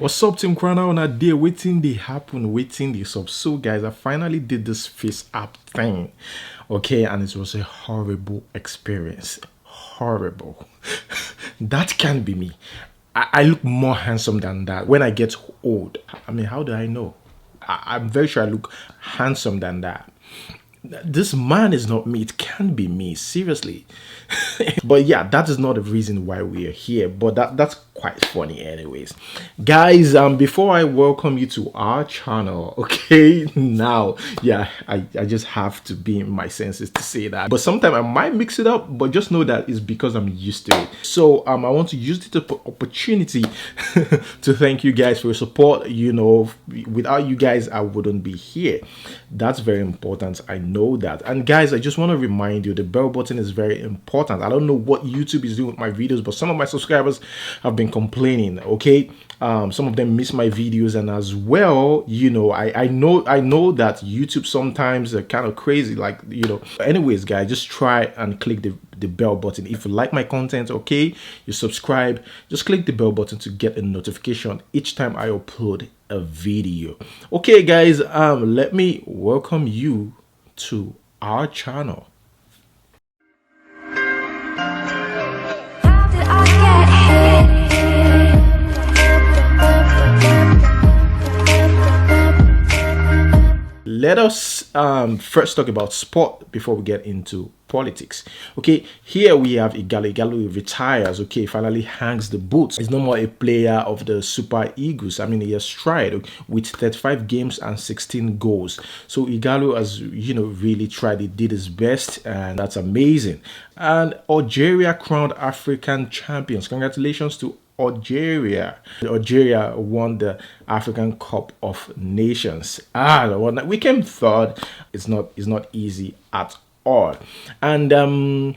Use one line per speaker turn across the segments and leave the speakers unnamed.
What's up, Team Crown? On a day waiting they happen, waiting this up. So guys, I finally did this face app thing. Okay, and it was a horrible experience. Horrible. That can't be me. I look more handsome than that. When I get old, I mean, how do I know? I'm very sure I look handsome than that. This man is not me. It can't be me, seriously. But yeah, that is not the reason why we are here, but that's quite funny anyways. Guys, before I welcome you to our channel, okay, now yeah, I just have to be in my senses to say that, but sometimes I might mix it up, but just know that it's because I'm used to it. So I want to use this opportunity to thank you guys for your support. You know, without you guys I wouldn't be here. That's very important, I know that. And guys, I just want to remind you the bell button is very important. I don't know what YouTube is doing with my videos, but some of my subscribers have been complaining. Okay, some of them miss my videos, and as well, you know, I know that YouTube sometimes are kind of crazy, like, you know. Anyways guys, just try and click the bell button if you like my content. Okay, you subscribe, just click the bell button to get a notification each time I upload a video. Okay guys, let me welcome you to our channel. Let us first talk about sport before we get into politics. Okay, here we have Igalo. Igalo retires. Okay, finally hangs the boots. He's no more a player of the Super Eagles. I mean, he has tried with 35 games and 16 goals. So Igalo has, you know, really tried. He did his best, and that's amazing. And Algeria crowned African champions. Congratulations to Algeria. Algeria won the African Cup of Nations. We came third. It's not easy at all. And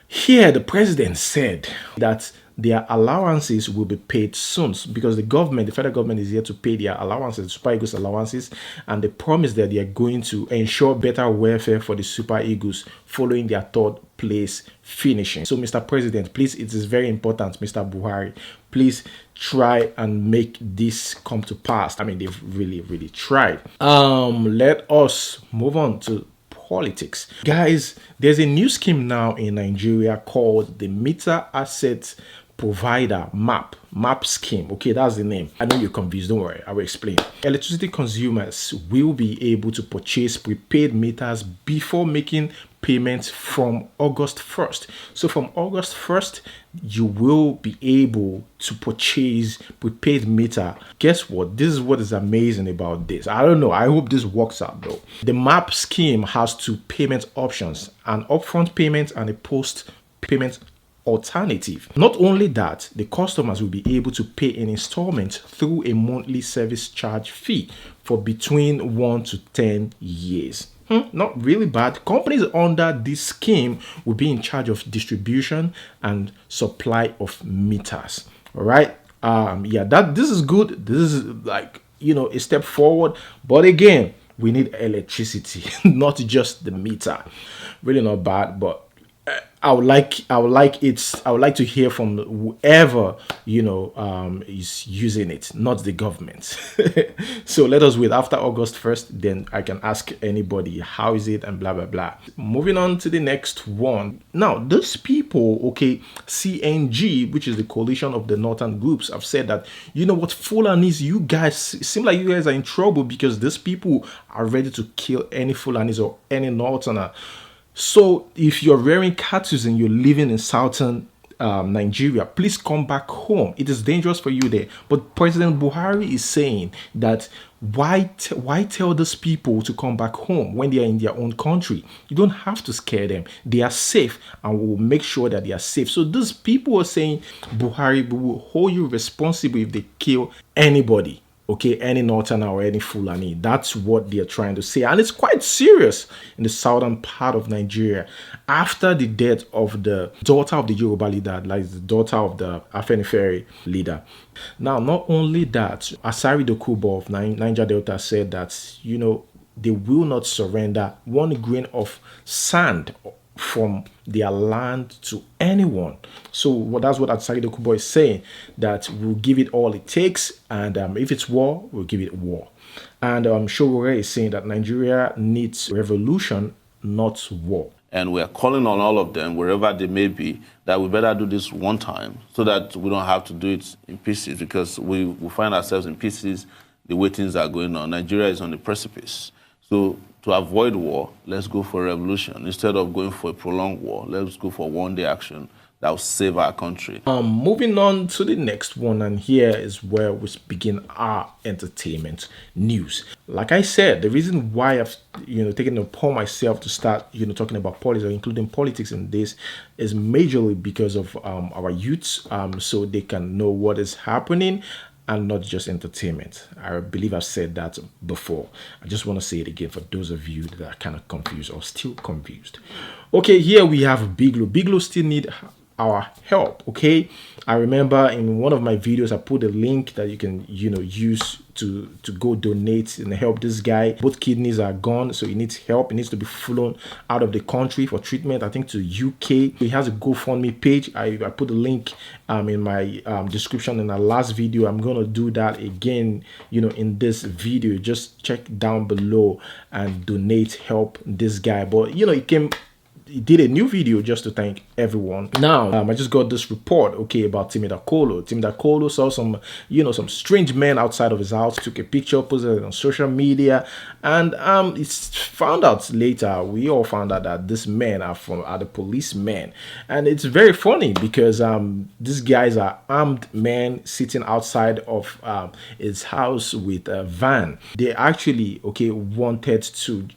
here the president said that their allowances will be paid soon, because the federal government is here to pay their allowances, Super Eagles allowances, and they promise that they are going to ensure better welfare for the Super Eagles following their third place finishing. So Mr. President, please, it is very important, Mr. Buhari, please try and make this come to pass. I mean, they've really tried. Let us move on to politics. Guys, there's a new scheme now in Nigeria called the Meter Asset Provider MAP scheme. Okay, that's the name. I know you're confused, don't worry, I will explain. Electricity consumers will be able to purchase prepaid meters before making payments from August 1st. So from August 1st, you will be able to purchase prepaid meter. Guess what? This is what is amazing about this. I don't know. I hope this works out though. The MAP scheme has two payment options: an upfront payment and a post payment alternative. Not only that, the customers will be able to pay in installments through a monthly service charge fee for between 1 to 10 years. Not really bad. Companies under this scheme will be in charge of distribution and supply of meters. All right. Yeah, this is good. This is, like, you know, a step forward. But again, we need electricity, not just the meter. Really not bad, but I would like to hear from whoever, you know, is using it, not the government. So let us wait after August 1st, then I can ask anybody how is it and blah blah blah. Moving on to the next one. Now, those people, okay, CNG, which is the coalition of the northern groups, have said that, you know what, Fulanis, you guys seem like you guys are in trouble because these people are ready to kill any Fulanis or any northerner. So if you're rearing cattle and you're living in southern Nigeria, please come back home. It is dangerous for you there. But President Buhari is saying that why tell these people to come back home when they are in their own country? You don't have to scare them. They are safe, and we'll make sure that they are safe. So these people are saying, Buhari, we will hold you responsible if they kill anybody. Okay, any northerner or any Fulani. That's what they're trying to say. And it's quite serious in the southern part of Nigeria. After the death of the daughter of the Yoruba leader, like the daughter of the Afenifere leader. Now, not only that, Asari Dokubo of Niger Delta said that, you know, they will not surrender one grain of sand from their land to anyone. So that's what Asari Dokubo is saying, that we'll give it all it takes, and if it's war, we'll give it war. And Showore is saying that Nigeria needs revolution, not war.
And we are calling on all of them, wherever they may be, that we better do this one time so that we don't have to do it in pieces, because we find ourselves in pieces the way things are going on. Nigeria is on the precipice. So to avoid war, let's go for revolution. Instead of going for a prolonged war, let's go for one-day action that will save our country.
Moving on to the next one, and here is where we begin our entertainment news. Like I said, the reason why I've taken it upon myself to start talking about politics, or including politics in this, is majorly because of our youths, so they can know what is happening and not just entertainment. I believe I've said that before. I just want to say it again for those of you that are kind of confused or still confused. Okay, here we have Biglo. Biglo still need our help. Okay, I remember in one of my videos I put a link that you can use to go donate and help this guy. Both kidneys are gone, so he needs help. He needs to be flown out of the country for treatment, I think to UK. He has a GoFundMe page. I put a link in my description in the last video. I'm gonna do that again in this video. Just check down below and donate, help this guy. But he did a new video just to thank everyone. Now, I just got this report, about Timi Dakolo. Timi Dakolo saw some, some strange men outside of his house, took a picture, posted it on social media, and it's found out later, we all found out that these men are the policemen. And it's very funny because these guys are armed men sitting outside of his house with a van. They actually, wanted to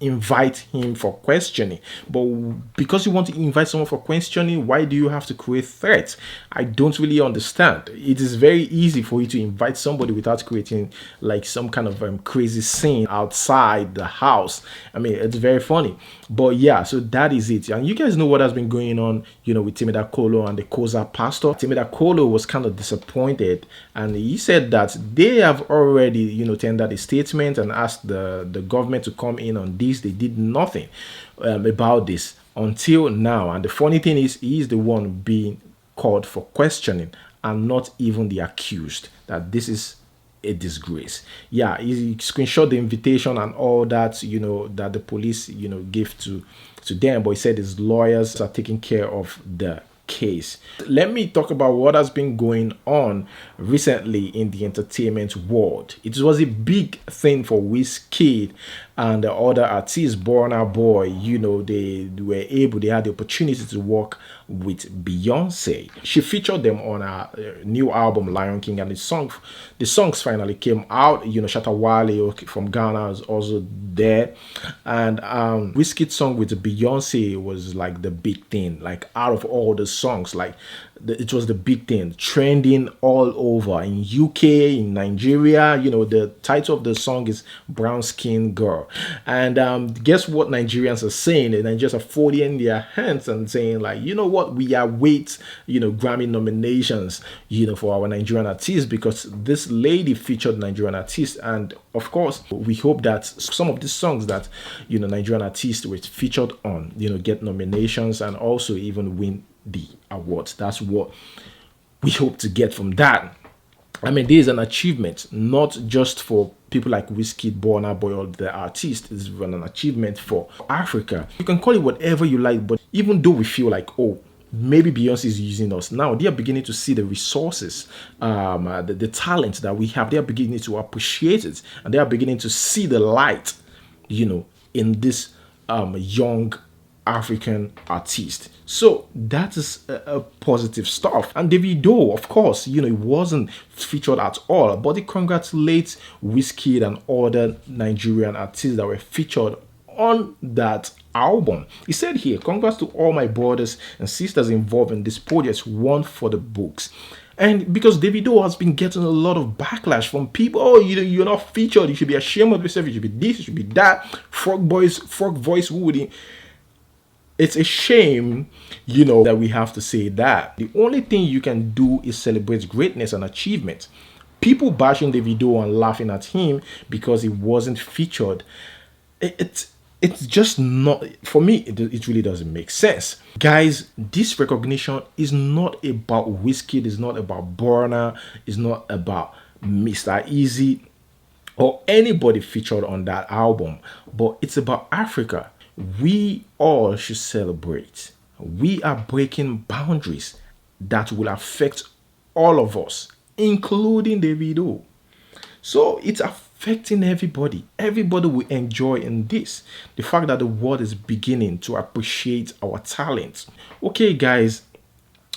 invite him for questioning, but because you want to invite someone for questioning, why do you have to create threats? I don't really understand. It is very easy for you to invite somebody without creating like some kind of crazy scene outside the house. I mean, it's very funny. But yeah, so that is it. And you guys know what has been going on with Timi Dakolo and the Koza pastor. Timi Dakolo was kind of disappointed, and he said that they have already tendered a statement and asked the government to come in on this. They did nothing about this until now. And the funny thing is, he is the one being called for questioning and not even the accused. That this is a disgrace. Yeah, he screenshot the invitation and all that that the police gave to them, but he said his lawyers are taking care of the case. Let me talk about what has been going on recently in the entertainment world. It was a big thing for Wizkid and the other artists. Burna Boy, they had the opportunity to work with Beyonce. She featured them on her new album Lion King, and the songs finally came out. Shatta Wale from Ghana is also there, and Wizkid's song with Beyonce was like the big thing. Like out of all the songs, it was the big thing, trending all over in UK, in Nigeria. The title of the song is Brown Skin Girl. And guess what Nigerians are saying? The Nigerians are folding their hands and saying like, what, we await Grammy nominations for our Nigerian artists, because this lady featured Nigerian artists. And of course, we hope that some of these songs that Nigerian artists were featured on get nominations and also even win the awards. That's what we hope to get from that. I mean, this is an achievement, not just for people like Wizkid, Burna Boy, or the artist. It's an achievement for Africa. You can call it whatever you like, but even though we feel like, oh, maybe Beyonce is using us, now they are beginning to see the resources, the talent that we have. They are beginning to appreciate it, and they are beginning to see the light, in this young African artist. So that is a positive stuff. And Davido, of course, it wasn't featured at all, but he congratulates Wizkid and other Nigerian artists that were featured on that album. He said here, "Congrats to all my brothers and sisters involved in this project, one for the books." And because Davido has been getting a lot of backlash from people, oh, you're not featured, you should be ashamed of yourself, you should be this, you should be that, frog voice, who would. It's a shame, that we have to say that. The only thing you can do is celebrate greatness and achievement. People bashing Davido and laughing at him because he wasn't featured. It's just not, for me, it really doesn't make sense. Guys, this recognition is not about Wizkid, it's not about Burna, it's not about Mr. Easy or anybody featured on that album, but it's about Africa. We all should celebrate. We are breaking boundaries that will affect all of us, including Davido. So it's affecting everybody. Everybody will enjoy in this. The fact that the world is beginning to appreciate our talent. Okay, guys,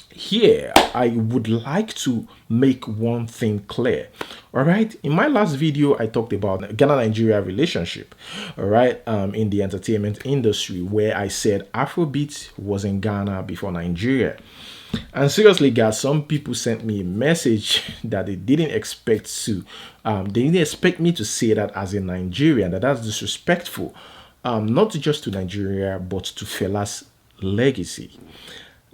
here I would like to make one thing clear. All right, in my last video I talked about Ghana Nigeria relationship, all right, in the entertainment industry, where I said Afrobeat was in Ghana before Nigeria. And seriously, guys, some people sent me a message that they didn't expect to. They didn't expect me to say that as a Nigerian, that's disrespectful, not just to Nigeria, but to Fela's legacy.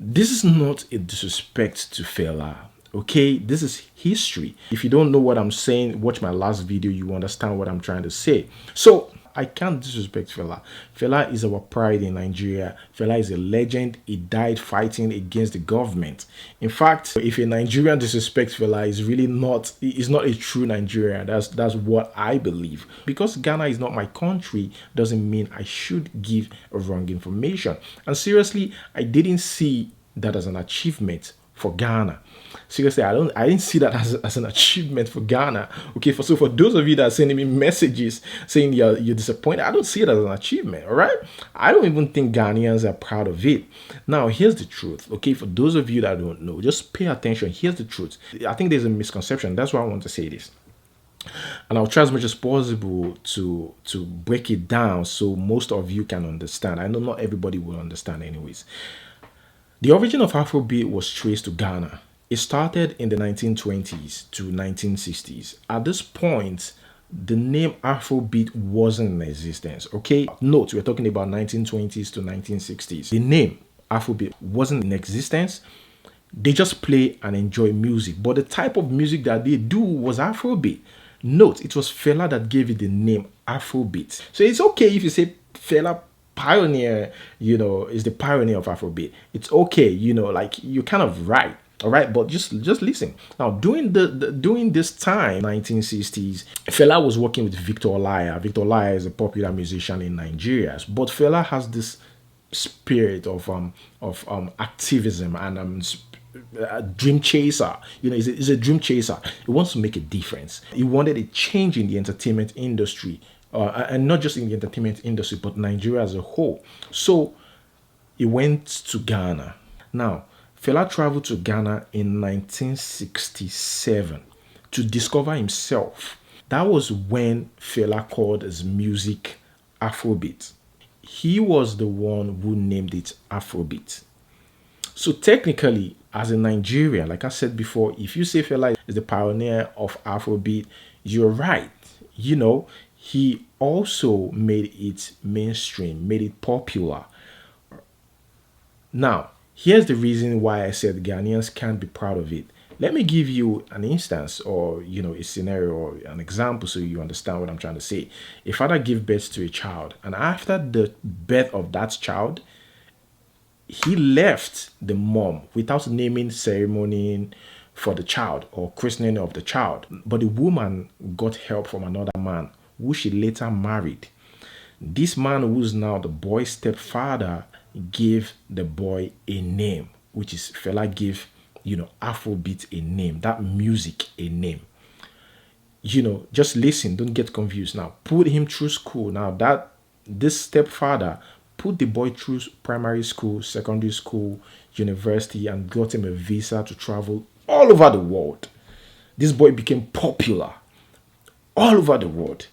This is not a disrespect to Fela. Okay, this is history. If you don't know what I'm saying, watch my last video, you understand what I'm trying to say. So I can't disrespect Fela. Fela is our pride in Nigeria. Fela is a legend. He died fighting against the government. In fact, if a Nigerian disrespects Fela, is not a true Nigerian. That's what I believe. Because Ghana is not my country doesn't mean I should give wrong information. And seriously, I didn't see that as an achievement for Ghana. Seriously, I didn't see that as an achievement for Ghana. Okay, for those of you that are sending me messages saying you're disappointed, I don't see it as an achievement. All right, I don't even think Ghanaians are proud of it. Now, here's the truth. Okay, for those of you that don't know, just pay attention. Here's the truth. I think there's a misconception. That's why I want to say this. And I'll try as much as possible to break it down so most of you can understand. I know not everybody will understand anyways. The origin of Afrobeat was traced to Ghana. It started in the 1920s to 1960s. At this point, the name Afrobeat wasn't in existence. Okay, note we're talking about 1920s to 1960s. The name Afrobeat wasn't in existence. They just play and enjoy music, but the type of music that they do was Afrobeat. Note, it was Fela that gave it the name Afrobeat. So it's okay if you say Fela pioneer, is the pioneer of Afrobeat. It's okay, like you're kind of right. All right, but just listen. Now, during this time, 1960s, Fela was working with Victor Olaiya. Victor Olaiya is a popular musician in Nigeria, but Fela has this spirit of activism and a dream chaser. He's a dream chaser. He wants to make a difference. He wanted a change in the entertainment industry, and not just in the entertainment industry, but Nigeria as a whole. So he went to Ghana. Now, Fela traveled to Ghana in 1967 to discover himself. That was when Fela called his music Afrobeat. He was the one who named it Afrobeat. So technically, as a Nigerian, like I said before, if you say Fela is the pioneer of Afrobeat, you're right. He also made it mainstream, made it popular. Now, here's the reason why I said Ghanaians can't be proud of it. Let me give you an instance or, a scenario or an example so you understand what I'm trying to say. A father gives birth to a child, and after the birth of that child, he left the mom without naming ceremony for the child or christening of the child. But the woman got help from another man who she later married. This man, who's now the boy's stepfather, gave the boy a name, which is Fela gave, Afrobeat a name, that music a name. Just listen, don't get confused. Now, put him through school. Now, this stepfather put the boy through primary school, secondary school, university, and got him a visa to travel all over the world. This boy became popular all over the world.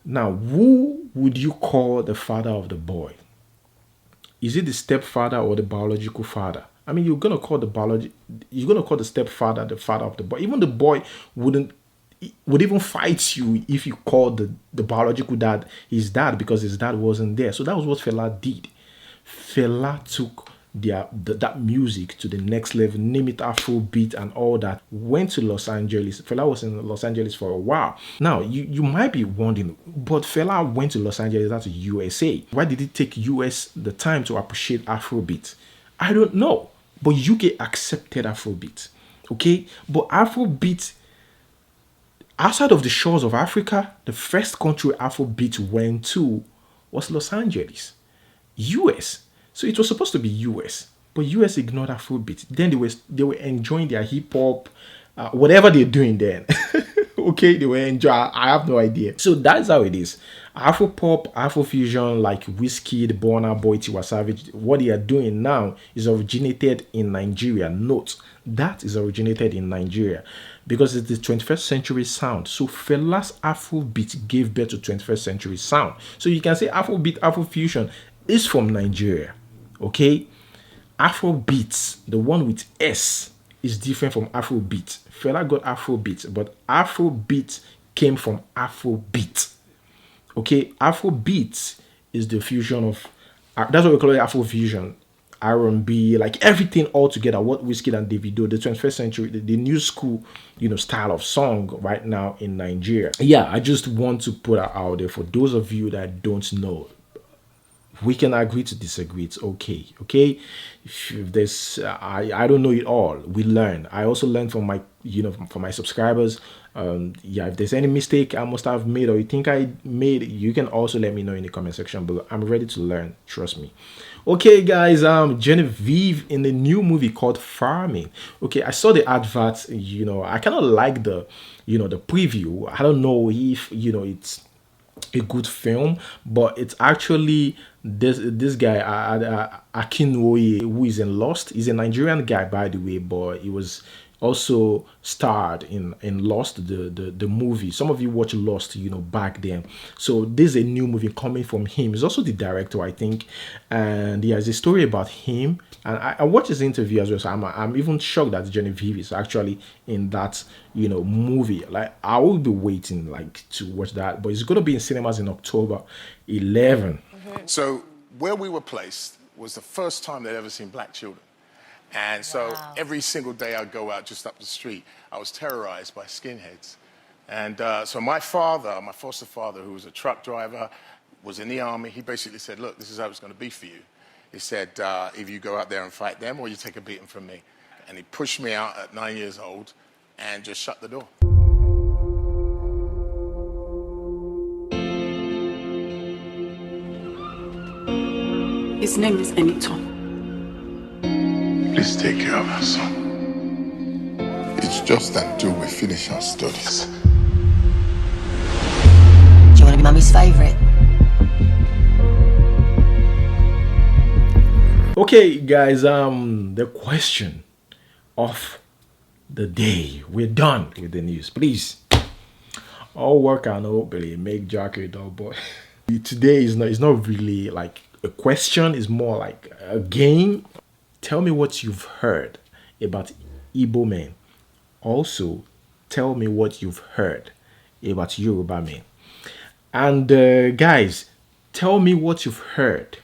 Now, who would you call the father of the boy? Is it the stepfather or the biological father? I mean, you're gonna call the stepfather the father of the boy. Even the boy would even fight you if you called the biological dad his dad, because his dad wasn't there. So that was what Fela did. Fela took that music to the next level, name it Afrobeat and all that, went to Los Angeles. Fela was in Los Angeles for a while. Now, you might be wondering, but Fela went to Los Angeles, that's USA. Why did it take US the time to appreciate Afrobeat? I don't know. But UK accepted Afrobeat. Okay? But Afrobeat, outside of the shores of Africa, the first country Afrobeat went to was Los Angeles, US. So it was supposed to be US, but US ignored Afrobeat. Then they were enjoying their hip hop, whatever they're doing then. Okay, they were enjoying. I have no idea. So that's how it is. Afro pop, Afro fusion, like Wizkid, Burna Boy, Tiwa Savage. What they are doing now is originated in Nigeria. Note that is originated in Nigeria because it's the 21st century sound. So Fela's Afrobeat gave birth to 21st century sound. So you can say Afrobeat, Afro fusion is from Nigeria. Okay, Afrobeats, the one with S, is different from Afrobeat. Fela got Afrobeat, but Afrobeat came from Afrobeat. Okay, Afrobeat is the fusion of that's what we call it, Afrofusion, R&B, like everything all together. What Wizkid and Davido, the 21st century, the new school, style of song right now in Nigeria. Yeah, I just want to put that out there for those of you that don't know. We can agree to disagree. It's okay. If there's I don't know it all. We learn. I also learn from my from my subscribers. If there's any mistake I must have made or you think I made, you can also let me know in the comment section below. I'm ready to learn, trust me. Okay guys, Genevieve in the new movie called Farming. Okay, I saw the advert. I kind of like the the preview. I don't know if it's a good film, but it's actually this guy Akinwoye, who is in Lost. He's a Nigerian guy, by the way, but he was also starred in Lost, the movie. Some of you watch Lost, back then. So this is a new movie coming from him. He's also the director, I think, and he has a story about him. And I watched his interview as well, so I'm even shocked that Genevieve is actually in that movie. Like, I will be waiting to watch that, but it's gonna be in cinemas in October 11.
So where we were placed was the first time they'd ever seen black children. And so every single day I'd go out just up the street, I was terrorized by skinheads. And so my foster father, who was a truck driver, was in the army. He basically said, look, this is how it's going to be for you. He said, if you go out there and fight them or you take a beating from me. And he pushed me out at 9 years old and just shut the door.
His name is Eniton.
Please take care of our son. It's just until we finish our studies.
Do you want to be Mummy's favourite?
Okay, guys, the question of the day. We're done with the news. Please, all work and no play make Jack a dull boy. Today is not really like a question. It's more like a game. Tell me what you've heard about Igbo men. Also, tell me what you've heard about Yoruba men. And guys, tell me what you've heard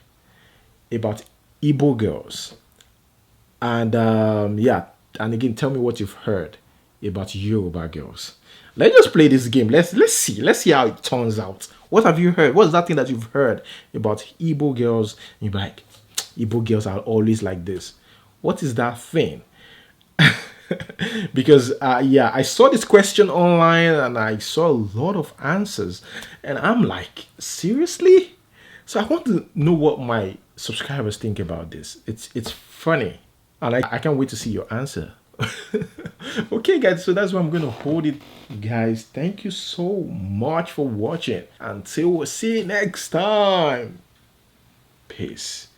about Igbo girls. And and again, tell me what you've heard about Yoruba girls. Let's just play this game. Let's see how it turns out. What have you heard? What's that thing that you've heard about Igbo girls? And you're like, Igbo girls are always like this. What is that thing? Because I saw this question online and I saw a lot of answers, and I'm like, seriously? So I want to know what my subscribers think about this. It's funny, and I can't wait to see your answer. Okay guys, so that's where I'm gonna hold it, guys. Thank you so much for watching. Until we see you next time, peace.